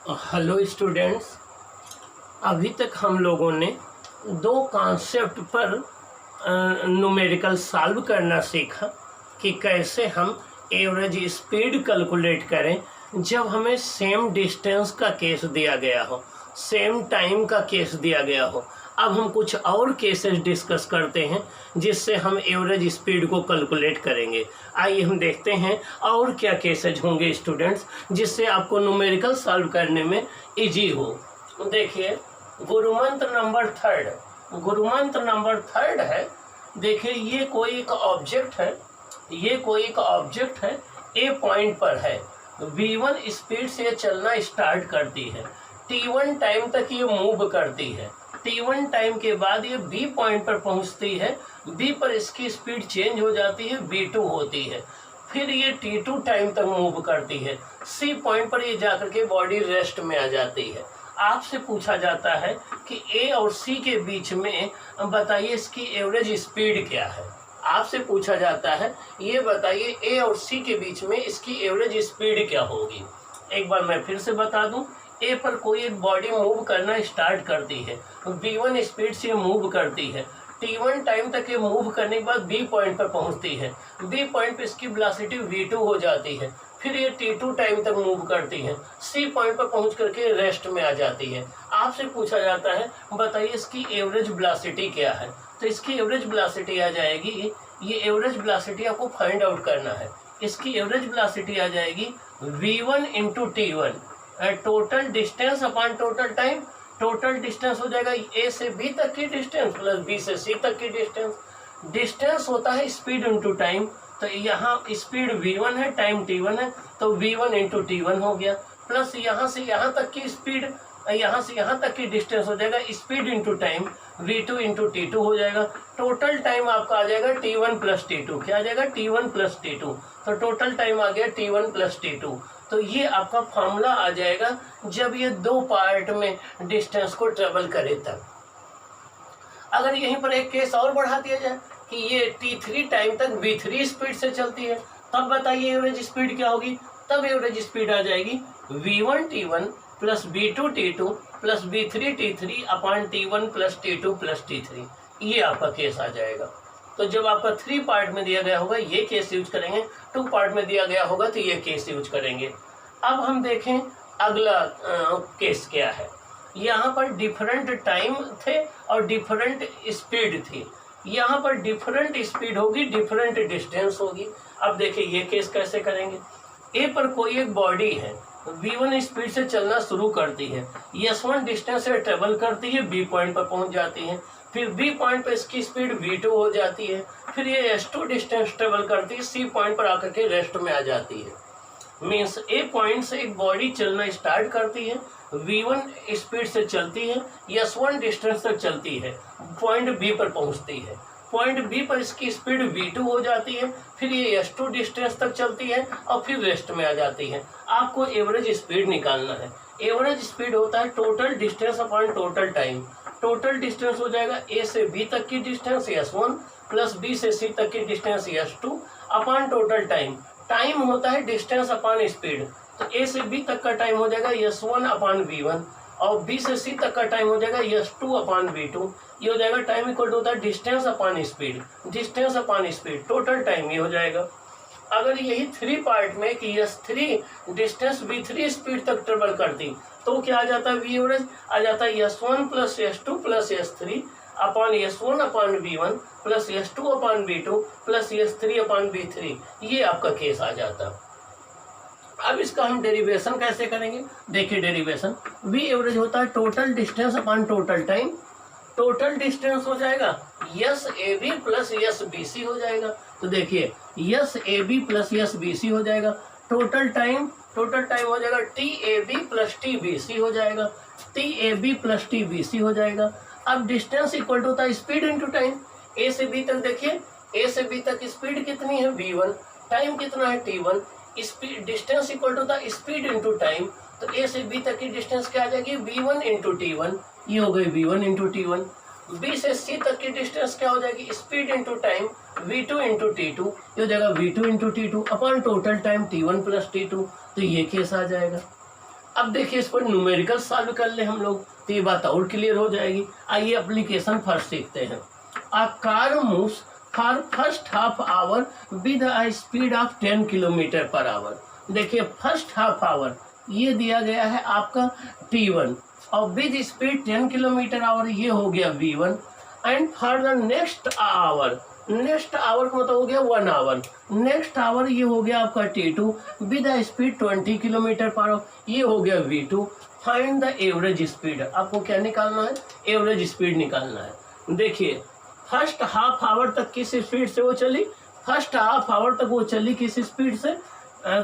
Hello students, अभी तक हम लोगों ने दो कॉन्सेप्ट पर न्यूमेरिकल सॉल्व करना सीखा कि कैसे हम एवरेज स्पीड कैलकुलेट करें जब हमें सेम डिस्टेंस का केस दिया गया हो, सेम टाइम का केस दिया गया हो। अब हम कुछ और केसेस डिस्कस करते हैं जिससे हम एवरेज स्पीड को कैलकुलेट करेंगे। आइए हम देखते हैं और क्या केसेज होंगे स्टूडेंट्स जिससे आपको न्यूमेरिकल सॉल्व करने में इजी हो। देखिए, गुरुमंत्र नंबर थर्ड है। देखिए, ये कोई एक ऑब्जेक्ट है, ए पॉइंट पर है। v1 स्पीड से चलना स्टार्ट करती है, t1 टाइम तक ये मूव करती है। t1 टाइम के बाद ये b पॉइंट पर पहुंचती है, b पर इसकी स्पीड चेंज हो जाती है, v2 होती है। फिर ये t2 टाइम तक मूव करती है, c पॉइंट पर ये जाकर के बॉडी रेस्ट में आ जाती है। आपसे पूछा जाता है कि a और c के बीच में बताइए इसकी एवरेज स्पीड क्या है। आपसे पूछा जाता है ये बताइए a और c के बीच में इसकी एवरेज स्पीड क्या होगी। एक बार मैं फिर से बता दूं, ए पर कोई एक बॉडी मूव करना स्टार्ट करती है, v1 स्पीड से मूव करती है, t1 टाइम तक ये मूव करने के बाद b पॉइंट पर पहुंचती है, b पॉइंट पर इसकी वेलोसिटी v2 हो जाती है। फिर ये t2 टाइम तक मूव करती है, c पॉइंट पर पहुंच करके रेस्ट में आ जाती है। आपसे पूछा जाता है बताइए इसकी एवरेज वेलोसिटी क्या है। तो इसकी एवरेज वेलोसिटी आ जाएगी, ये एवरेज वेलोसिटी आपको फाइंड आउट करना है। इसकी एवरेज वेलोसिटी आ जाएगी v1 into t1, total distance upon total time. Total distance हो जाएगा ए से बी तक की डिस्टेंस प्लस बी से सी तक की डिस्टेंस। डिस्टेंस होता है स्पीड इंटू टाइम, तो यहाँ स्पीड v1 है, टाइम t1 है, तो v1 इंटू t1 हो गया। प्लस यहाँ से यहाँ तक की स्पीड, यहाँ से यहाँ तक की डिस्टेंस हो जाएगा speed into time, v2 into t2 हो जाएगा। टोटल टाइम आपका आ जाएगा t1 प्लस t2। क्या आ जाएगा? t1 plus t2। तो टोटल टाइम आ गया t1 प्लस t2। तो ये आपका फॉर्मूला आ जाएगा जब ये दो पार्ट में डिस्टेंस को ट्रेवल करे तब। अगर यहीं पर एक केस और बढ़ा दिया जाए कि ये t3 टाइम तक v3 स्पीड से चलती है, तब बताइए एवरेज स्पीड क्या होगी। तब एवरेज स्पीड आ जाएगी v1 t1 plus v2 t2 plus v3 t3 upon t1 plus t2 plus t3। ये आपका केस आ जाएगा। तो जब आपका 3 पार्ट में दिया गया होगा ये केस यूज करेंगे, 2 पार्ट में दिया गया होगा तो ये केस यूज करेंगे। अब हम देखें अगला केस क्या है। यहाँ पर डिफरेंट टाइम थे और डिफरेंट स्पीड थी। यहाँ पर डिफरेंट स्पीड होगी, डिफरेंट डिस्टेंस होगी। अब देखिए ये केस कैसे करेंगे। ए पर कोई एक बॉडी है, v1 स्पीड से चलना शुरू करती है, s1 डिस्टेंस से ट्रेवल करती है, b पॉइंट पर पहुंच जाती है। फिर b पॉइंट पर इसकी स्पीड v2 हो जाती है। फिर ये s2 डिस्टेंस ट्रेवल करती है, c पॉइंट पर आकर के रेस्ट में आ जाती है। मीन्स ए पॉइंट से एक बॉडी चलना स्टार्ट करती है, v1 स्पीड से चलती है, s1 डिस्टेंस तक चलती है, पॉइंट b पर पहुंचती है। पॉइंट बी पर इसकी स्पीड v2 हो जाती है। फिर ये s2 डिस्टेंस तक चलती है और फिर रेस्ट में आ जाती है। आपको एवरेज स्पीड निकालना है। एवरेज स्पीड होता है total distance upon total time. Total distance हो जाएगा ए से बी तक की डिस्टेंस s1 प्लस बी से सी तक की distance s2 upon total time. Time होता है डिस्टेंस अपॉन स्पीड, तो ए से बी तक का टाइम हो जाएगा s1 अपॉन v1 और बी से सी तक का टाइम हो जाएगा s2 अपॉन v2। ये हो जाएगा टाइम इक्वल टू होता है distance upon speed, distance upon speed, total time ये हो जाएगा। अगर यही 3 पार्ट में कि s3 डिस्टेंस v3 स्पीड तक ट्रेवल करती तो क्या आ जाता है? वी एवरेज आ जाता है s1 plus s2 plus s3 upon s1 upon v1 plus s2 upon v2 plus s3 upon v3। ये आपका केस आ जाता। अब इसका हम डेरिवेशन कैसे करेंगे। देखिए डेरिवेशन, वी एवरेज होता है total distance upon total time. Total distance हो जाएगा S A B plus S B C हो जाएगा। तो देखिए S A B plus S B C हो जाएगा। टोटल टाइम हो जाएगा T A B plus T B C हो जाएगा, T A B plus T B C हो जाएगा। अब डिस्टेंस इक्वल टू होता है स्पीड इंटू टाइम। ए से बी तक देखिए, ए से बी तक स्पीड कितनी है v1, टाइम कितना है t1। Speed distance equal to होता है स्पीड इंटू टाइम, तो ए से बी तक की डिस्टेंस क्या आ जाएगी? v1 into t1। ये हो गई v1 इंटू t1। बी से सी तक की डिस्टेंस क्या हो जाएगी? Speed into time, v2 into t2। ये हो जाएगा v2 into t2 upon total time t1 plus t2। तो ये केस आ जाएगा। अब देखिए इस पर न्यूमेरिकल सॉल्व कर ले हम लोग तो ये बात और क्लियर हो जाएगी। आइए एप्लीकेशन फर्स्ट सीखते हैं। A car moves for first half hour with a speed of 10 kilometre per our. देखिए फर्स्ट हाफ आवर ये दिया गया है आपका T1 और विद स्पीड 10 किलोमीटर आवर ये हो गया V1 and for the next hour, next hour का मतलब हो गया 1 आवर, नेक्स्ट आवर ये हो गया आपका T2 with a speed 20 kilometre per our ये हो गया V2। Find the average speed, आपको क्या निकालना है? एवरेज स्पीड निकालना है। देखिए फर्स्ट हाफ आवर तक किस स्पीड से वो चली? फर्स्ट हाफ आवर तक वो चली किस स्पीड से?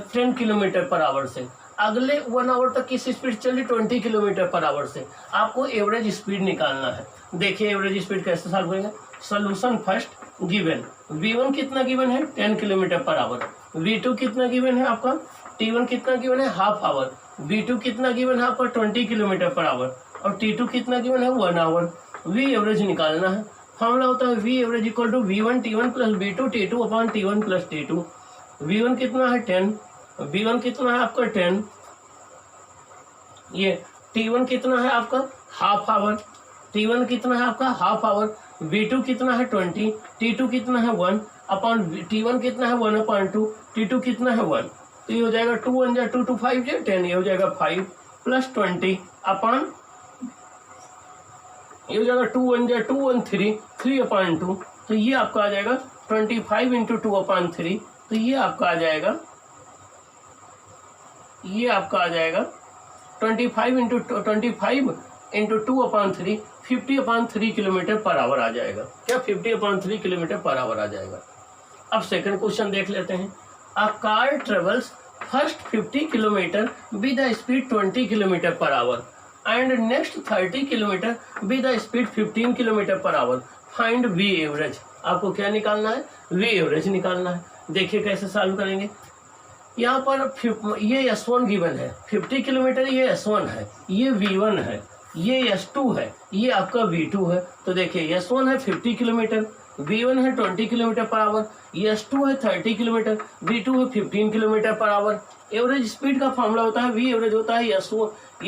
10 किलोमीटर पर आवर से। अगले 1 आवर तक किस स्पीड चली? 20 किलोमीटर पर आवर से। आपको एवरेज स्पीड निकालना है। देखिए एवरेज स्पीड कैसे सॉल्व करेंगे? सोल्यूशन फर्स्ट गिवन, V1 कितना गिवन है? 10 किलोमीटर पर आवर। V2 कितना गिवन है आपका? T1 कितना गिवन है? Half hour. V2 कितना गिवन है आपका? 20 किलोमीटर पर आवर। और T2 कितना गिवन है? 1 आवर। V एवरेज निकालना है। फॉर्मूला होता है V average equal to V1 T1 plus V2 T2 upon T1 plus T2। V1 कितना है? 10। V1 कितना है आपका? 10। ये T1 कितना है आपका? Half hour. T1 कितना है आपका? Half hour. V2 कितना है? 20। T2 कितना है? 1 अपॉन T1 कितना है? 1 अपॉन 2। T2 कितना है? 1। तो ये हो जाएगा 2 1 जा 2 2 5 जा 10, ये हो जाएगा 5 प्लस 20 अपॉन ये हो जाएगा 2 1 जा 2 1 3 अपॉन 2। तो ये आपका आ जाएगा 25 इंटू 2 अपॉन 3। तो ये आपका आ जाएगा, ये आपका आ जाएगा 25 into 2 upon 3 50 upon 3 kilometre per hour आ जाएगा। क्या 50 अपॉन 3 किलोमीटर पर आवर आ जाएगा। अब सेकंड क्वेश्चन देख लेते हैं। A car travels first 50 kilometre with a speed 20 kilometre per hour and next 30 kilometre with a speed 15 kilometre per hour. Find V average. आपको क्या निकालना है? V एवरेज निकालना है। देखिए कैसे सॉल्व करेंगे। यहाँ पर ये S1 गिवन है 50 किलोमीटर, ये S1 है, ये V1 है, ये S2 है, ये आपका V2 है। तो देखिए S1 है 50 किलोमीटर, V1 है 20 किलोमीटर पर आवर, S2 है 30 किलोमीटर, V2 है 15 kilometre per our. Average speed का फॉर्मूला होता है V एवरेज होता है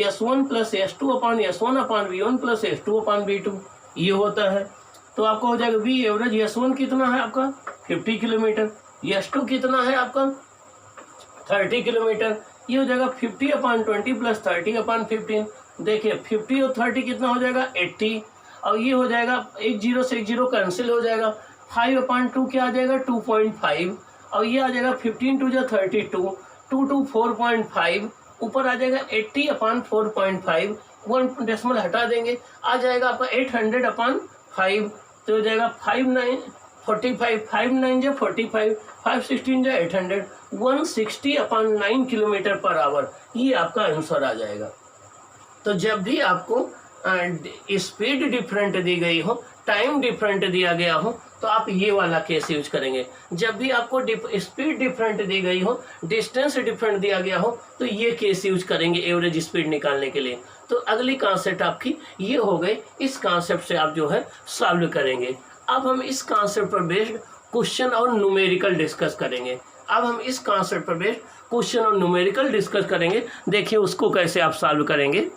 S1 plus S2 upon S1 upon V1 plus S2 upon V2, ये होता है। तो आपका हो जाएगा V एवरेज S1 कितना है आपका? 50 किलोमीटर, S2 कितना है आपका? 30 किलोमीटर, ये हो जाएगा 50 अपॉन 20 प्लस 30 अपॉन 15। देखिए 50 और 30 कितना हो जाएगा? 80। और ये हो जाएगा 1 0 से 1 0 कैंसिल हो जाएगा। 5 अपॉन 2 क्या आ जाएगा? 2.5। और ये आ जाएगा 15 2 जा 32, 2 2 4.5, ऊपर आ जाएगा 80 अपॉन 4.5, 1 डेसिमल हटा देंगे, आ जाएगा आपका 800 अपॉन 5। तो हो जाएगा 5 9 45, 5 9 जा 45, 5 16 जा 800, 160 अपॉन 9 किलोमीटर पर आवर, ये आपका आंसर आ जाएगा। तो जब भी आपको स्पीड डिफरेंट दी गई हो, टाइम डिफरेंट दिया गया हो, तो आप ये वाला केस यूज करेंगे। जब भी आपको स्पीड डिफरेंट दी गई हो, डिस्टेंस डिफरेंट दिया गया हो, तो ये केस यूज करेंगे एवरेज स्पीड निकालने के लिए। तो अगली कॉन्सेप्ट आपकी ये हो गई, इस कॉन्सेप्ट से आप जो है सॉल्व करेंगे। अब हम इस कॉन्सेप्ट पर बेस्ड क्वेश्चन और न्यूमेरिकल डिस्कस करेंगे। अब हम इस कॉन्सेप्ट पर बेस्ड क्वेश्चन और न्यूमेरिकल डिस्कस करेंगे। देखिए उसको कैसे आप सॉल्व करेंगे।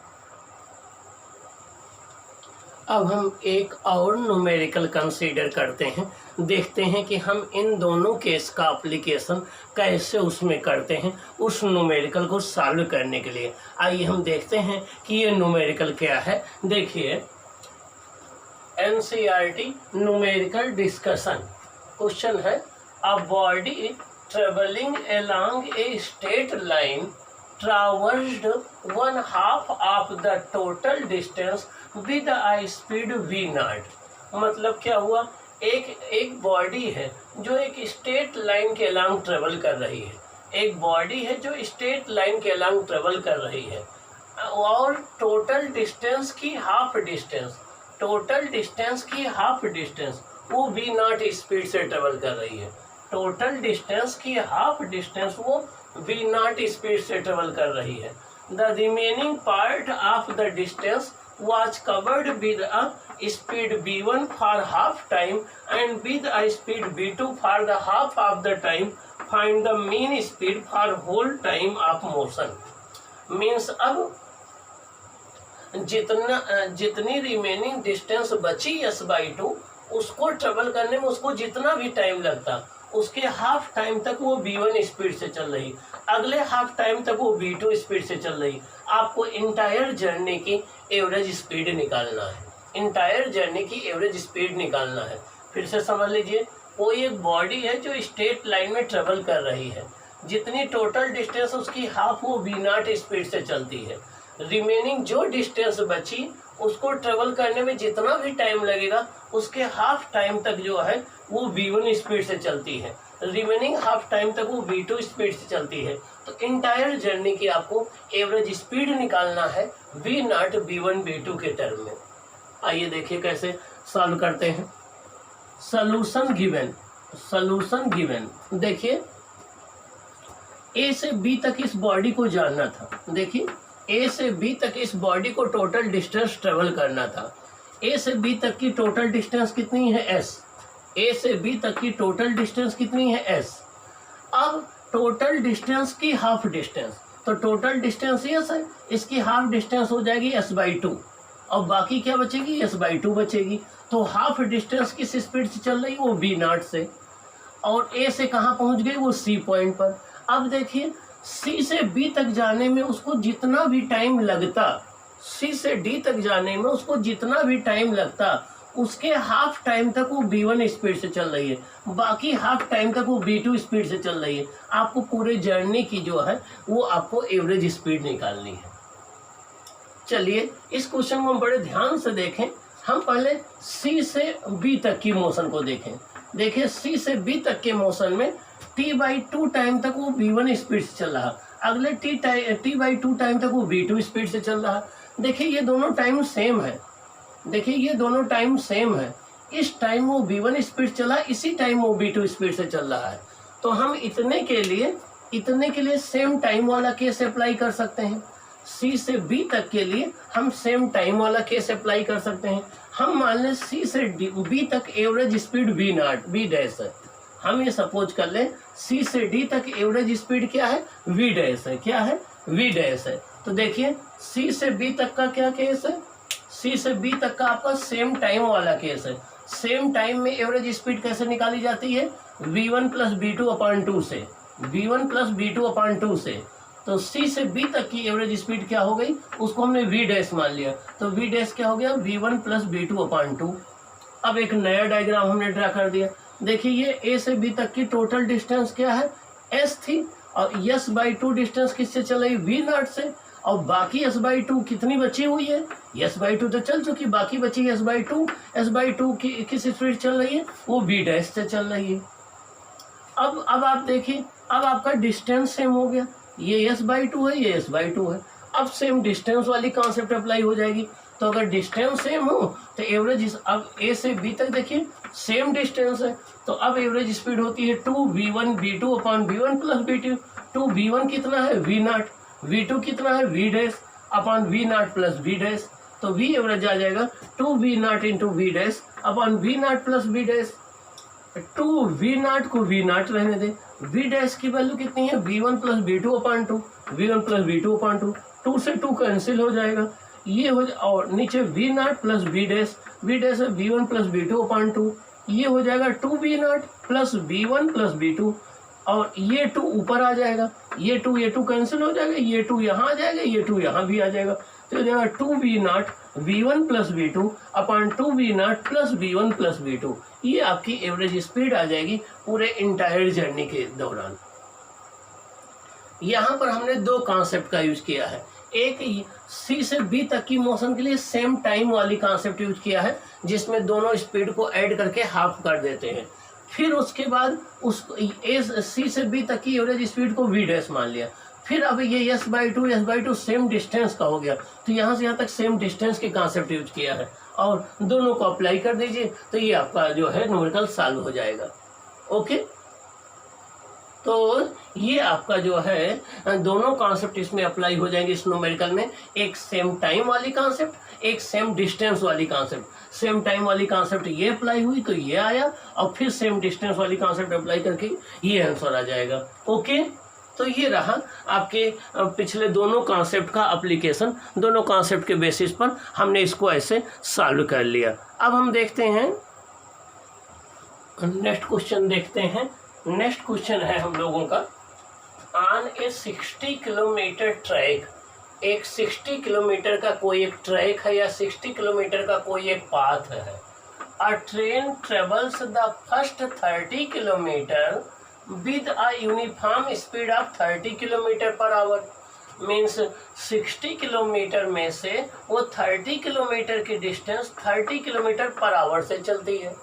अब हम एक और न्यूमेरिकल कंसीडर करते हैं, देखते हैं कि हम इन दोनों केस का एप्लीकेशन कैसे उसमें करते हैं, उस न्यूमेरिकल को सॉल्व करने के लिए। आइए हम देखते हैं कि ये न्यूमेरिकल क्या है। देखिए NCERT न्यूमेरिकल डिस्कशन क्वेश्चन है, a body travelling along a straight line traversed 1/2 of the total distance with a speed v0। मतलब क्या हुआ, एक बॉडी है जो एक स्ट्रेट लाइन के अलोंग ट्रेवल कर रही है, एक बॉडी है जो स्ट्रेट लाइन के अलोंग ट्रेवल कर रही है और टोटल डिस्टेंस की हाफ डिस्टेंस, टोटल डिस्टेंस की हाफ डिस्टेंस वो v0 स्पीड से ट्रेवल कर रही है। टोटल डिस्टेंस की हाफ डिस्टेंस वो v0 स्पीड से ट्रेवल कर रही है। The remaining part of the distance was covered with a speed v1 for half time and with a speed v2 for the half of the time. Find the mean speed for whole time of motion। Means अब जितनी remaining distance बची s/2 उसको travel करने में उसको जितना भी time लगता उसके हाफ टाइम तक वो v1 स्पीड से चल रही, अगले हाफ टाइम तक वो v2 स्पीड से चल रही। आपको इंटायर जर्नी की एवरेज स्पीड निकालना है, इंटायर जर्नी की एवरेज स्पीड निकालना है। फिर से समझ लीजिए, कोई एक बॉडी है जो स्ट्रेट लाइन में ट्रेवल कर रही है, जितनी टोटल डिस्टेंस उसकी हाफ वो v0 स्पीड से चलती है। रिमेनिंग जो डिस्टेंस बची उसको ट्रेवल करने में जितना भी टाइम लगेगा उसके हाफ टाइम तक जो है वो v1 स्पीड से चलती है, रिमेनिंग हाफ टाइम तक वो v2 स्पीड से चलती है। तो इंटायर जर्नी की आपको एवरेज स्पीड निकालना है v0 v1 v2 के टर्म में। आइए देखिए कैसे सॉल्व करते हैं। सॉल्यूशन गिवन देखिए, ए से बी तक इस बॉडी को जाना था। देखिए ए से बी तक इस बॉडी को टोटल डिस्टेंस ट्रेवल करना था। ए से बी तक की टोटल डिस्टेंस कितनी है s, ए से बी तक की टोटल डिस्टेंस कितनी है s। अब टोटल डिस्टेंस की हाफ डिस्टेंस, तो टोटल डिस्टेंस s है, इसकी हाफ डिस्टेंस हो जाएगी s/2 और बाकी क्या बचेगी, s/2 बचेगी। तो हाफ डिस्टेंस किस स्पीड से चल रही है, वो v0 से, और ए से कहाँ पहुंच गई, वो सी पॉइंट पर। अब देखिए सी से बी तक जाने में उसको जितना भी टाइम लगता, सी से डी तक जाने में उसको जितना भी टाइम लगता उसके हाफ टाइम तक वो v1 स्पीड से चल रही है, बाकी हाफ टाइम तक वो v2 स्पीड से चल रही है। आपको पूरे जर्नी की जो है वो आपको एवरेज स्पीड निकालनी है। चलिए इस क्वेश्चन को हम बड़े ध्यान से देखें। हम पहले सी से बी तक की मोशन को देखें। देखिए सी से बी तक के मोशन में t/2 टाइम तक वो v1 स्पीड से चल रहा, अगले t/2 टाइम तक वो v2 स्पीड से चल रहा। देखिए ये दोनों टाइम सेम है, देखिए ये दोनों टाइम सेम है। इस टाइम वो v1 स्पीड चला, इसी टाइम वो v2 स्पीड से चल रहा है। तो हम इतने के लिए सेम टाइम वाला केस अप्लाई कर सकते हैं। सी से बी तक के लिए हम सेम टाइम वाला केस अप्लाई कर सकते हैं। हम मान लें सी से बी तक एवरेज स्पीड v है। हम ये सपोज कर लें सी से डी तक एवरेज स्पीड क्या है, v है। क्या है, v है। तो देखिए सी से बी तक का क्या केस है, सी से बी तक का आपका सेम टाइम वाला केस है। सेम टाइम में एवरेज स्पीड कैसे निकाली जाती है, v1 + v2/2 से, v1 + v2/2 से। तो सी से बी तक की एवरेज स्पीड क्या हो गई, उसको हमने v' मान लिया। तो v' क्या हो गया, v1 + v2/2। अब एक नया डायग्राम हमने ड्रा कर दिया। देखिए ये ए से बी तक की टोटल डिस्टेंस क्या है, s थी, और s/2 डिस्टेंस किससे चल रही, v0 से, और बाकी s/2 कितनी बची हुई है, s/2 तो चल चुकी, बाकी बची s/2 की किस स्पीड चल रही है, वो v' से चल रही है। अब आप देखिए, अब आपका डिस्टेंस सेम हो गया, ये s/2 है, ये s/2 है। अब सेम डिस्टेंस वाली कॉन्सेप्ट अप्लाई हो जाएगी। तो अगर डिस्टेंस सेम हो तो एवरेज, अब ए से बी तक देखिए सेम डिस्टेंस है, तो अब एवरेज स्पीड होती है 2v1 v2/v1 + v2। 2v1 कितना है, v0, v2 कितना है, v'/v0 + v'। तो v एवरेज आ जाएगा 2v0 × v'/v0 + v'। 2v0 को v0 रहने दे, v' की वैल्यू कितनी है, v1 + v2/2, v1 + v2/2, 2 से 2 कैंसिल हो जाएगा, ये हो और नीचे v0 + v' है v1 + v2/2, ये हो जाएगा 2v0 + v1 + v2, और ये 2 ऊपर आ जाएगा, ये 2 कैंसिल हो जाएगा, ये 2 यहाँ आ जाएगा, ये 2 यहाँ भी आ जाएगा। तो हो जाएगा 2v0 v1 + v2/2v0 + v1 + v2। ये आपकी एवरेज स्पीड आ जाएगी पूरे इंटायर जर्नी के दौरान। यहाँ पर हमने दो कॉन्सेप्ट का यूज किया है। एक सी से बी तक की मोशन के लिए सेम टाइम वाली कॉन्सेप्ट यूज किया है, जिसमें दोनों स्पीड को ऐड करके हाफ कर देते हैं। फिर उसके बाद उस सी से बी तक की एवरेज स्पीड को v' मान लिया। फिर अब ये s/2 सेम डिस्टेंस का हो गया, तो यहाँ से यहाँ तक सेम डिस्टेंस के कॉन्सेप्ट यूज किया है, और दोनों को अप्लाई कर दीजिए तो ये आपका जो है न्यूमेरिकल सॉल्व हो जाएगा। ओके, तो ये आपका जो है दोनों कॉन्सेप्ट इसमें अप्लाई हो जाएंगे इस न्यूमेरिकल में। एक सेम टाइम वाली कॉन्सेप्ट, एक सेम डिस्टेंस वाली कॉन्सेप्ट। सेम टाइम वाली कॉन्सेप्ट ये अप्लाई हुई तो ये आया, और फिर सेम डिस्टेंस वाली कॉन्सेप्ट अप्लाई करके ये आंसर आ जाएगा। ओके, तो ये रहा आपके पिछले दोनों कॉन्सेप्ट का एप्लीकेशन। दोनों कॉन्सेप्ट के बेसिस पर हमने इसको ऐसे सॉल्व कर लिया। अब हम देखते हैं नेक्स्ट क्वेश्चन देखते हैं। नेक्स्ट क्वेश्चन है हम लोगों का, ऑन ए 60 किलोमीटर ट्रैक, एक 60 किलोमीटर का कोई एक ट्रैक है या 60 किलोमीटर का कोई एक पाथ है। अ train travels the first 30 kilometre with a uniform speed of 30 kilometre per our. Means 60 kilometre में से वो 30 किलोमीटर की डिस्टेंस 30 किलोमीटर पर आवर से चलती है।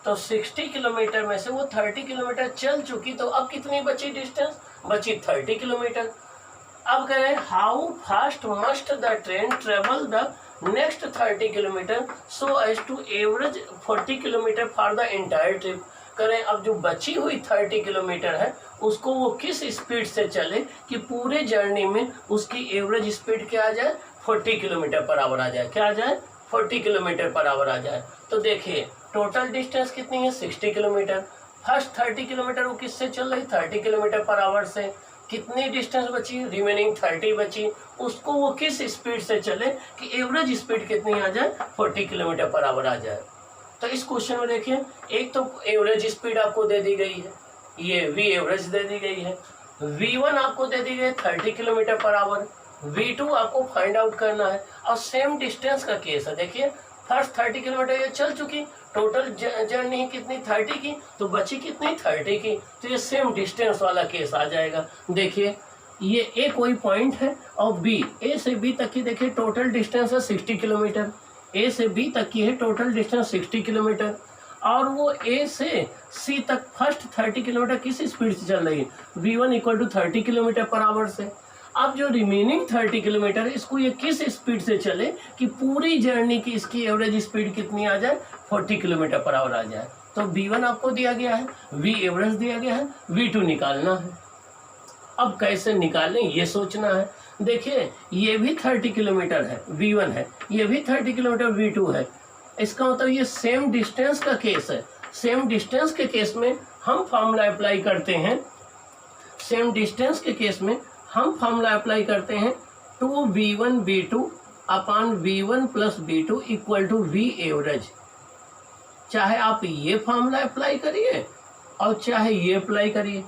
तो 60 किलोमीटर में से वो 30 किलोमीटर चल चुकी, तो अब कितनी बची डिस्टेंस? बची 30 किलोमीटर। अब कह रहे हैं how fast must the train travel the next 30 kilometre so as to average 40 kilometre for the entire trip. करें अब जो बची हुई 30 किलोमीटर है उसको वो किस स्पीड से चले कि पूरे जर्नी में उसकी एवरेज स्पीड क्या आ जाए? 40 किलोमीटर पर आवर आ जाए। क्या आ जाए? 40 किलोमीटर पर आवर आ जाए। तो देखिए टोटल डिस्टेंस कितनी है? 60 किलोमीटर। फर्स्ट 30 किलोमीटर वो किससे चल रही? 30 किलोमीटर पर आवर से। कितनी डिस्टेंस बची? रिमेनिंग 30 बची। उसको वो किस स्पीड से चले कि एवरेज स्पीड कितनी आ जाए? 40 किलोमीटर पर आवर आ जाए। तो इस क्वेश्चन में देखिए, एक तो एवरेज स्पीड आपको दे दी गई है, ये वी एवरेज दे दी गई है, V1 आपको दे दी गई 30 किलोमीटर पर आवर, V2 आपको फाइंड आउट करना है और सेम डिस्टेंस का केस है। देखिए फर्स्ट 30 किलोमीटर ये चल चुकी, टोटल जर्नी कितनी? 30 की, तो बची कितनी? 30 की। तो ये सेम डिस्टेंस वाला केस आ जाएगा। देखिए ये ए कोई पॉइंट है और बी, ए से बी तक की देखिए टोटल डिस्टेंस है 60 किलोमीटर। ए से बी तक की है टोटल डिस्टेंस 60 किलोमीटर और वो ए से सी तक फर्स्ट 30 किलोमीटर किस स्पीड से चल रही है? V1 equal to 30 kilometre per hour से। अब जो रिमेनिंग 30 किलोमीटर इसको ये किस स्पीड से चले कि पूरी जर्नी की इसकी एवरेज स्पीड कितनी आ जाए? 40 किलोमीटर पर आवर आ जाए। तो V1 आपको दिया गया है, V एवरेज दिया गया है, V2 निकालना है। अब कैसे निकालें ये सोचना है। देखिए ये भी 30 किलोमीटर है, V1 है, ये भी 30 किलोमीटर V2 है। इसका मतलब ये सेम डिस्टेंस का केस है। सेम डिस्टेंस के केस में हम फार्मूला अप्लाई करते हैं, सेम डिस्टेंस के केस में हम फार्मूला अप्लाई करते हैं 2V1 B2 upon V1 plus B2 equal to V average. चाहे आप ये फार्मूला अप्लाई करिए और चाहे ये अप्लाई करिए,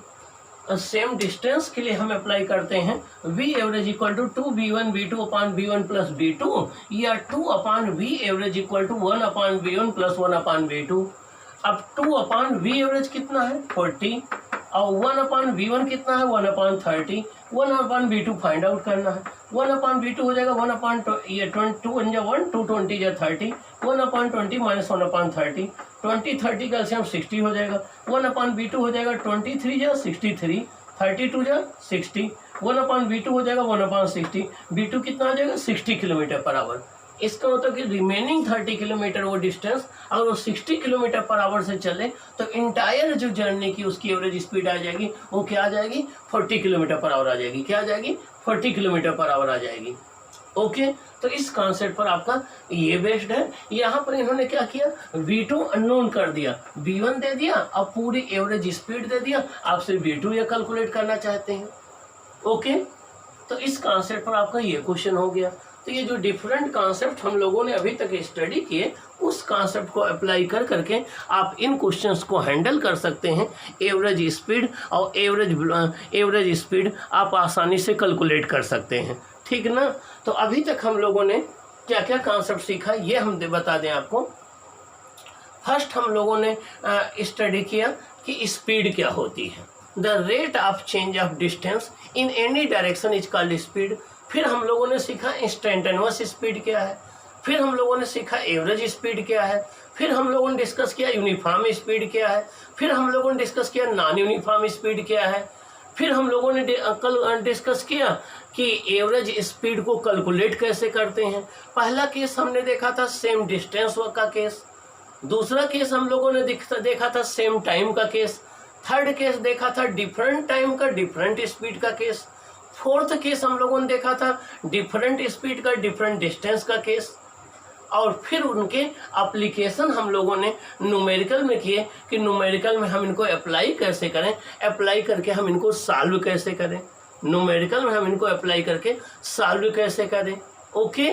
सेम डिस्टेंस के लिए हम अप्लाई करते हैं V average equal to 2V1 B2 upon V1 plus B2 या 2 upon V average equal to 1 upon V1 plus 1 upon V2। अब 2 अपॉन V एवरेज कितना है? 40 और 1 अपॉन V1 कितना है? 1 upon 30। 1 upon V2 find out करना है। 1 अपॉन V2 हो जाएगा 1 अपॉन ये 2 1 जा 1 2 20 जा 30, 1 अपॉन 20 माइनस 1 अपॉन 30, 20 30 का एलसीएम 60 हो जाएगा। 1 अपॉन V2 हो जाएगा 23 जा 63, 32 जा 60, 1 अपॉन V2 हो जाएगा 1 अपॉन 60, V2 कितना आ जाएगा? 60 किलोमीटर पर आवर। इसका मतलब कि रिमेनिंग 30 किलोमीटर वो डिस्टेंस अगर वो 60 किलोमीटर पर आवर से चले तो इंटायर जो जर्नी की उसकी एवरेज स्पीड आ जाएगी वो क्या आ जाएगी? 40 किलोमीटर पर आवर आ जाएगी। क्या आ जाएगी? 40 किलोमीटर पर आवर आ जाएगी। ओके, तो इस कॉन्सेप्ट पर आपका ये बेस्ड है। यहाँ पर इन्होंने क्या किया? V2 अननोन कर दिया, V1 दे दिया और पूरी एवरेज स्पीड दे दिया। आपसे V2 ये कैलकुलेट करना चाहते हैं। ओके, तो इस कॉन्सेप्ट पर आपका ये क्वेश्चन हो गया। तो ये जो डिफरेंट कॉन्सेप्ट हम लोगों ने अभी तक स्टडी किए उस कॉन्सेप्ट को अप्लाई कर करके आप इन क्वेश्चंस को हैंडल कर सकते हैं। एवरेज स्पीड और एवरेज स्पीड आप आसानी से कैलकुलेट कर सकते हैं। ठीक ना? तो अभी तक हम लोगों ने क्या क्या कॉन्सेप्ट सीखा ये हम बता दें आपको। फर्स्ट हम लोगों ने स्टडी किया कि स्पीड क्या होती है। The rate of change of distance in any direction is called speed. फिर हम लोगों ने सीखा इंस्टेंटेनियस स्पीड क्या है। फिर हम लोगों ने सीखा एवरेज स्पीड क्या है। फिर हम लोगों ने डिस्कस किया यूनिफॉर्म स्पीड क्या है। फिर हम लोगों ने डिस्कस किया नॉन यूनिफॉर्म स्पीड क्या है। फिर हम लोगों ने डिस्कस किया कि एवरेज स्पीड को कैलकुलेट कैसे करते हैं। पहला केस हमने देखा था सेम डिस्टेंस का केस। दूसरा केस हम लोगों ने देखा था सेम टाइम का केस। थर्ड केस देखा था डिफरेंट टाइम का डिफरेंट स्पीड का केस। फोर्थ केस हम लोगों ने देखा था डिफरेंट स्पीड का डिफरेंट डिस्टेंस का केस। और फिर उनके एप्लीकेशन हम लोगों ने न्यूमेरिकल में किए कि न्यूमेरिकल में हम इनको अप्लाई कैसे करें, अप्लाई करके हम इनको सॉल्व कैसे करें, न्यूमेरिकल में हम इनको अप्लाई करके सॉल्व कैसे करें। ओके,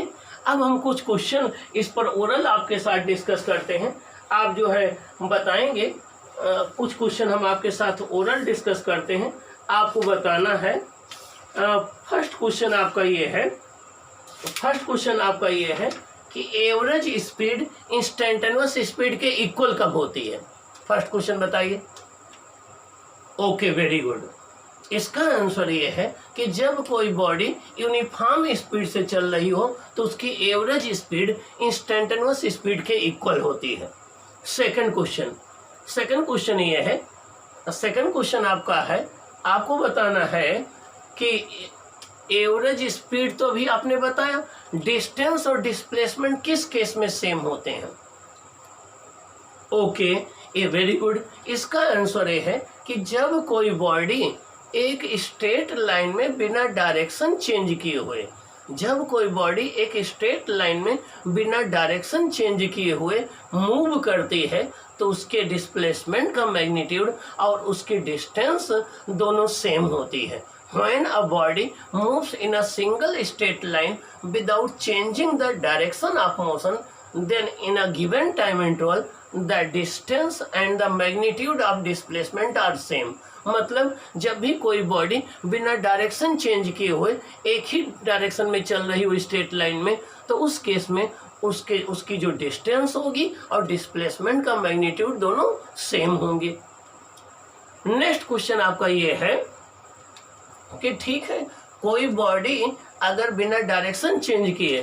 अब हम कुछ क्वेश्चन इस पर ओरल आपके साथ डिस्कस करते हैं। आप जो है बताएंगे, कुछ क्वेश्चन हम आपके साथ ओरल डिस्कस करते हैं, आपको बताना है। फर्स्ट क्वेश्चन आपका ये है कि एवरेज स्पीड इंस्टेंटेनियस स्पीड के इक्वल कब होती है। फर्स्ट क्वेश्चन बताइए। Okay, very good. इसका आंसर ये है कि जब कोई बॉडी यूनिफॉर्म स्पीड से चल रही हो तो उसकी एवरेज स्पीड इंस्टेंटेनियस स्पीड के इक्वल होती है। सेकंड क्वेश्चन ये है, सेकंड क्वेश्चन आपका है, आपको बताना है कि एवरेज स्पीड तो भी आपने बताया, डिस्टेंस और डिस्प्लेसमेंट किस केस में सेम होते हैं। ओके, ये वेरी गुड। इसका आंसर ये है कि जब कोई बॉडी एक स्ट्रेट लाइन में बिना डायरेक्शन चेंज किए हुए, जब कोई बॉडी एक स्ट्रेट लाइन में बिना डायरेक्शन चेंज किए हुए मूव करती है तो उसके डिस्प्लेसमेंट का मैग्नीट्यूड और उसकी डिस्टेंस दोनों सेम होती है। When a body moves in a single straight line without changing the direction of motion, then in a given time interval, the distance and the magnitude of displacement are same. मतलब जब भी कोई body बिना direction change किए हुए एक ही direction में चल रही हो स्ट्रेट लाइन में, तो उस केस में उसकी जो डिस्टेंस होगी और डिस्प्लेसमेंट का मैग्नीट्यूड दोनों सेम होंगे। नेक्स्ट क्वेश्चन आपका ये है कि ठीक है, कोई बॉडी अगर बिना डायरेक्शन चेंज किए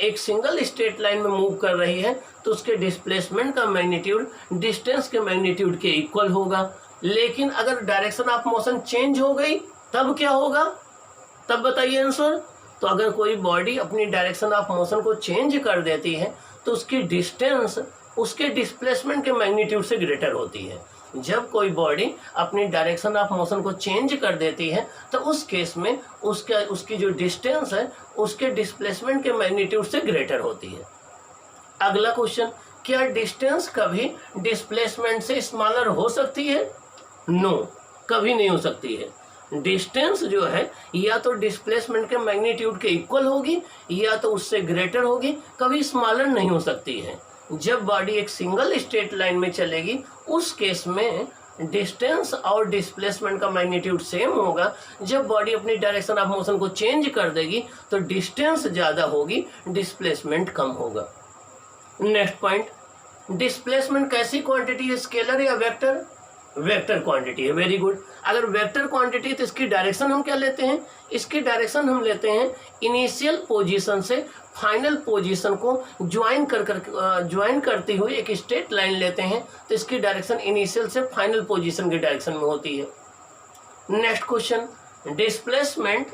एक सिंगल स्ट्रेट लाइन में मूव कर रही है तो उसके डिस्प्लेसमेंट का मैग्नीट्यूड डिस्टेंस के मैग्नीट्यूड के इक्वल होगा। लेकिन अगर डायरेक्शन ऑफ मोशन चेंज हो गई तब क्या होगा, तब बताइए आंसर। तो अगर कोई बॉडी अपनी डायरेक्शन ऑफ मोशन को चेंज कर देती है तो उसकी डिस्टेंस उसके डिस्प्लेसमेंट के मैग्नीट्यूड से ग्रेटर होती है। जब कोई बॉडी अपनी डायरेक्शन ऑफ मोशन को चेंज कर देती है तो उस केस में उसकी जो डिस्टेंस है उसके डिस्प्लेसमेंट के मैग्नीट्यूड से ग्रेटर होती है। अगला क्वेश्चन, क्या डिस्टेंस कभी डिस्प्लेसमेंट से स्मॉलर हो सकती है? नो, कभी नहीं हो सकती है। डिस्टेंस जो है या तो डिस्प्लेसमेंट के मैग्नीट्यूड के इक्वल होगी या तो उससे ग्रेटर होगी, कभी स्मॉलर नहीं हो सकती है। जब बॉडी एक सिंगल स्ट्रेट लाइन में चलेगी उस केस में डिस्टेंस और डिस्प्लेसमेंट का मैग्नीट्यूड सेम होगा। जब बॉडी अपनी डायरेक्शन ऑफ मोशन को चेंज कर देगी तो डिस्टेंस ज़्यादा होगी, डिस्प्लेसमेंट कम होगा। नेक्स्ट पॉइंट, डिस्प्लेसमेंट कैसी क्वांटिटी है, स्केलर या वेक्टर? वेक्टर क्वांटिटी है। Very good. अगर वेक्टर क्वांटिटी तो इसकी डायरेक्शन हम क्या लेते हैं? इसकी डायरेक्शन हम लेते हैं इनिशियल पोजीशन से फाइनल पोजीशन को ज्वाइन करती हुई एक स्ट्रेट लाइन लेते हैं तो इसकी डायरेक्शन इनिशियल से फाइनल पोजीशन की डायरेक्शन में होती है। Next question, displacement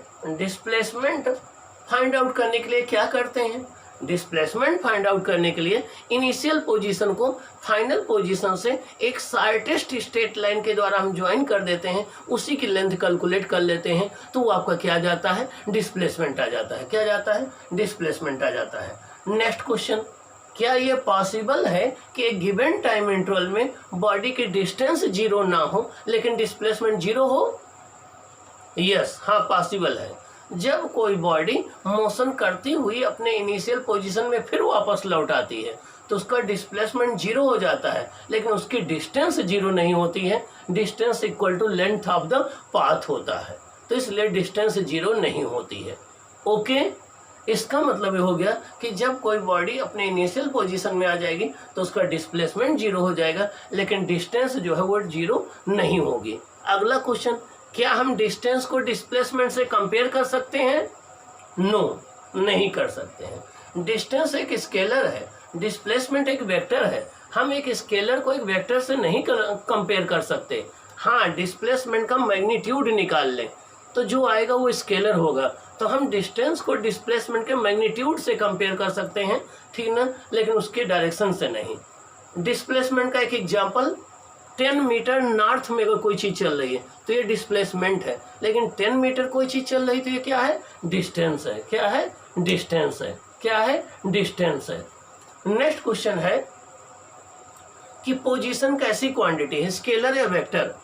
find out करने के लिए क्या करते हैं? डिस्प्लेसमेंट फाइंड आउट करने के लिए इनिशियल पोजीशन को फाइनल पोजीशन से एक शॉर्टेस्ट स्ट्रेट लाइन के द्वारा हम ज्वाइन कर देते हैं, उसी की लेंथ कैलकुलेट कर लेते हैं तो वो आपका क्या जाता है? डिस्प्लेसमेंट आ जाता है। क्या जाता है? डिस्प्लेसमेंट आ जाता है। नेक्स्ट क्वेश्चन, क्या ये पॉसिबल है कि एक गिवन टाइम इंटरवल में बॉडी की डिस्टेंस जीरो ना हो लेकिन डिस्प्लेसमेंट जीरो हो? यस, हाँ, पॉसिबल है। जब कोई बॉडी मोशन करती हुई अपने इनिशियल पोजीशन में फिर वापस लौट आती है तो उसका डिस्प्लेसमेंट जीरो हो जाता है लेकिन उसकी डिस्टेंस जीरो नहीं होती है। Distance equal to length of the path होता है, तो इसलिए डिस्टेंस जीरो नहीं होती है। ओके, इसका मतलब ये हो गया कि जब कोई बॉडी अपने इनिशियल पोजीशन में आ जाएगी तो उसका डिस्प्लेसमेंट जीरो हो जाएगा लेकिन डिस्टेंस जो है वो जीरो नहीं होगी। अगला क्वेश्चन, क्या हम डिस्टेंस को डिस्प्लेसमेंट से कंपेयर कर सकते हैं? नो, नहीं कर सकते हैं। डिस्टेंस एक स्केलर है, डिस्प्लेसमेंट एक वेक्टर है। हम एक स्केलर को एक वेक्टर से नहीं कंपेयर कर सकते। हाँ, डिस्प्लेसमेंट का मैग्नीट्यूड निकाल लें तो जो आएगा वो स्केलर होगा, तो हम डिस्टेंस को डिस्प्लेसमेंट के मैग्नीट्यूड से कंपेयर कर सकते हैं, ठीक ना, लेकिन उसके डायरेक्शन से नहीं। डिस्प्लेसमेंट का एक एग्जाम्पल, 10 मीटर नॉर्थ में अगर कोई चीज़ चल रही है तो ये डिस्प्लेसमेंट है, लेकिन 10 मीटर कोई चीज़ चल रही तो ये क्या है? डिस्टेंस है। क्या है? डिस्टेंस है। क्या है? डिस्टेंस है। नेक्स्ट क्वेश्चन है कि पोजीशन कैसी क्वांटिटी है, स्केलर या वेक्टर।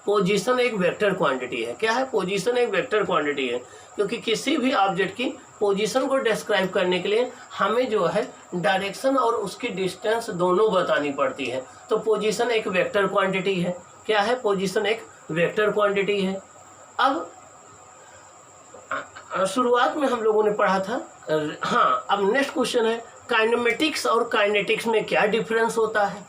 पोजीशन एक वेक्टर क्वांटिटी है। क्या है? पोजीशन एक वेक्टर क्वांटिटी है, क्योंकि किसी भी ऑब्जेक्ट की पोजीशन को डिस्क्राइब करने के लिए हमें जो है डायरेक्शन और उसकी डिस्टेंस दोनों बतानी पड़ती है। तो पोजीशन एक वेक्टर क्वांटिटी है। क्या है? पोजीशन एक वेक्टर क्वांटिटी है। अब शुरुआत में हम लोगों ने पढ़ा था, हाँ, अब नेक्स्ट क्वेश्चन है काइनेमेटिक्स और काइनेटिक्स में क्या डिफरेंस होता है।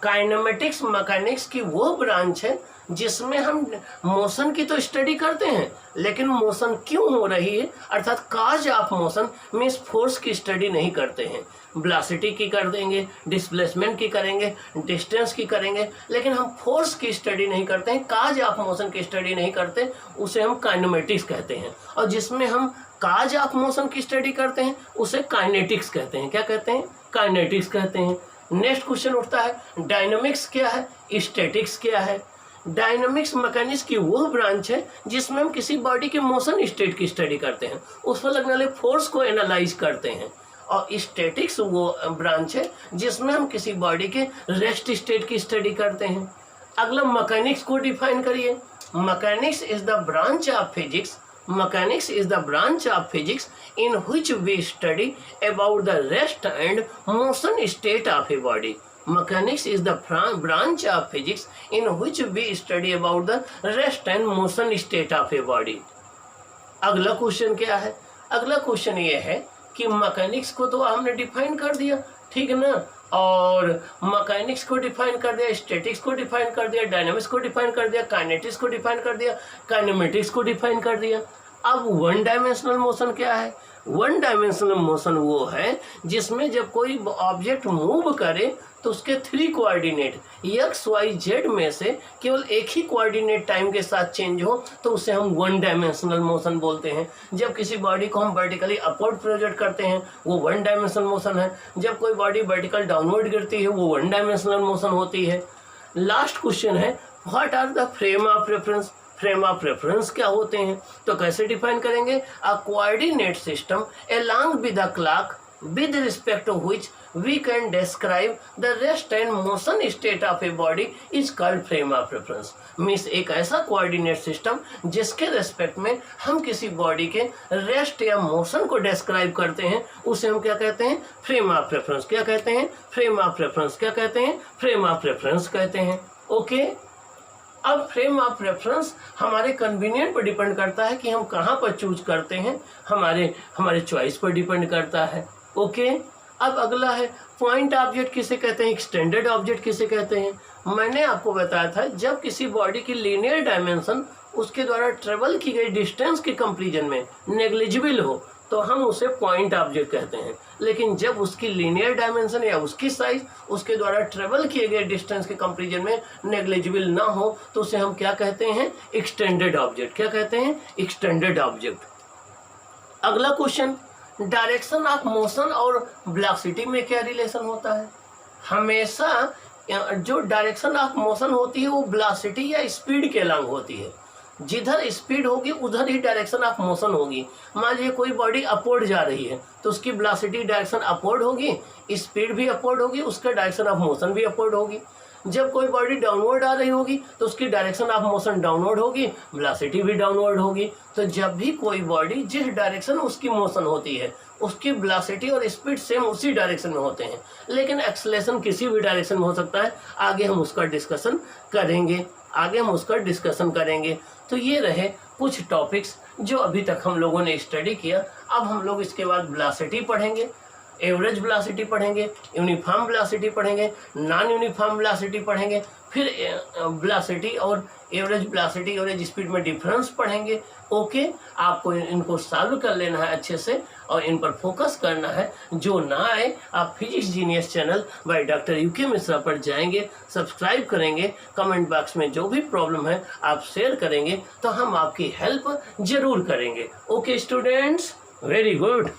काइनेमेटिक्स मैकेनिक्स की वो ब्रांच है जिसमें हम मोशन की तो स्टडी करते हैं, लेकिन मोशन क्यों हो रही है अर्थात cause of motion means force की स्टडी नहीं करते हैं। वेलोसिटी की कर देंगे, डिस्प्लेसमेंट की करेंगे, डिस्टेंस की करेंगे, लेकिन हम फोर्स की स्टडी नहीं करते हैं, काज ऑफ मोशन की स्टडी नहीं करते, उसे हम काइनेमेटिक्स कहते हैं। और जिसमें हम काज ऑफ मोशन की स्टडी करते हैं उसे काइनेटिक्स कहते हैं। क्या कहते हैं? काइनेटिक्स कहते हैं। नेक्स्ट क्वेश्चन उठता है डायनामिक्स क्या है, स्टैटिक्स क्या है। डायनामिक्स मैकेनिक्स की वो ब्रांच है जिसमें हम किसी बॉडी के मोशन स्टेट की स्टडी करते हैं, उस पर लगने वाले फोर्स को एनालाइज करते हैं। और स्टैटिक्स वो ब्रांच है जिसमें हम किसी बॉडी के रेस्ट स्टेट की स्टडी करते हैं। अगला मैकेनिक्स को डिफाइन करिए। Mechanics is the branch of physics Mechanics is the branch of physics in which we study about the rest and motion state of a body. Mechanics is the branch of physics in which we study about the rest and motion state of a body. अगला question क्या है? अगला question ये है कि mechanics को तो हमने डिफाइन कर दिया, ठीक है ना, और मैकेनिक्स को डिफाइन कर दिया, स्टैटिक्स को डिफाइन कर दिया, डायनामिक्स को डिफाइन कर दिया, काइनेटिक्स को डिफाइन कर दिया, काइनेमेटिक्स को डिफाइन कर दिया। अब वन डायमेंशनल मोशन क्या है? वन डायमेंशनल मोशन वो है जिसमें जब कोई ऑब्जेक्ट मूव करे तो उसके 3 कोऑर्डिनेट एक्स वाई जेड में से केवल एक ही कोऑर्डिनेट टाइम के साथ चेंज हो तो उसे हम वन डायमेंशनल मोशन बोलते हैं। जब किसी बॉडी को हम वर्टिकली अपवर्ड प्रोजेक्ट करते हैं वो वन डायमेंशनल मोशन है। जब कोई बॉडी वर्टिकल डाउनवर्ड गिरती है वो वन डायमेंशनल मोशन होती है। लास्ट क्वेश्चन है what are the frame of reference. Frame of reference क्या होते हैं? तो कैसे डिफाइन करेंगे? A coordinate system along with the clock with respect to which we can describe the rest and motion state of a body is called frame of reference. Means एक ऐसा coordinate system जिसके respect में हम किसी body के rest या motion को describe करते हैं उसे हम क्या कहते हैं? Frame of reference. क्या कहते हैं? Frame of reference. क्या कहते हैं? फ्रेम ऑफ रेफरेंस कहते हैं। ओके, अब फ्रेम ऑफ रेफरेंस हमारे कन्वीनियंट पर डिपेंड करता है कि हम कहाँ पर चूज करते हैं, हमारे चॉइस पर डिपेंड करता है। ओके, अब अगला है पॉइंट ऑब्जेक्ट किसे कहते हैं, एक्सटेंडेड ऑब्जेक्ट किसे कहते हैं। मैंने आपको बताया था जब किसी बॉडी की लीनियर डायमेंशन उसके द्वारा ट्रेवल की गई डिस्टेंस के कंपैरिजन में नेग्लिजिबल हो तो हम उसे पॉइंट ऑब्जेक्ट कहते हैं, लेकिन जब उसकी लीनियर डायमेंशन या उसकी साइज उसके द्वारा ट्रेवल किए गए डिस्टेंस के कंपैरिजन में नेग्लिजिबल ना हो तो उसे हम क्या कहते हैं? Extended object. क्या कहते हैं? Extended object. अगला क्वेश्चन डायरेक्शन ऑफ मोशन और वेलोसिटी में क्या रिलेशन होता है? हमेशा जो डायरेक्शन ऑफ मोशन होती है वो वेलोसिटी या स्पीड के अलॉन्ग होती है। जिधर स्पीड होगी उधर ही डायरेक्शन ऑफ मोशन होगी। मान लीजिए कोई बॉडी अपवर्ड जा रही है तो उसकी वेलोसिटी डायरेक्शन अपवर्ड होगी, स्पीड भी अपवर्ड होगी, उसका डायरेक्शन ऑफ मोशन भी अपवर्ड होगी। जब कोई बॉडी डाउनवर्ड आ रही होगी तो उसकी डायरेक्शन ऑफ मोशन डाउनवर्ड होगी, वेलोसिटी भी डाउनवर्ड होगी। तो जब भी कोई बॉडी जिस डायरेक्शन में उसकी मोशन होती है उसकी वेलोसिटी और स्पीड सेम उसी डायरेक्शन में होते हैं, लेकिन एक्सेलरेशन किसी भी डायरेक्शन में हो सकता है। आगे हम उसका डिस्कशन करेंगे। तो ये रहे कुछ टॉपिक्स जो अभी तक हम लोगों ने स्टडी किया। अब हम लोग इसके बाद वेलोसिटी पढ़ेंगे, एवरेज वेलोसिटी पढ़ेंगे, यूनिफॉर्म वेलोसिटी पढ़ेंगे, नॉन यूनिफॉर्म वेलोसिटी पढ़ेंगे, फिर वेलोसिटी और एवरेज वेलोसिटी एवरेज स्पीड में डिफरेंस पढ़ेंगे। ओके, आपको इनको सॉल्व कर लेना है अच्छे से और इन पर फोकस करना है। जो ना आए आप physics genius channel by doctor UK Mishra पर जाएंगे, सब्सक्राइब करेंगे, कमेंट बॉक्स में जो भी प्रॉब्लम है आप शेयर करेंगे तो हम आपकी हेल्प जरूर करेंगे। Okay students, very good.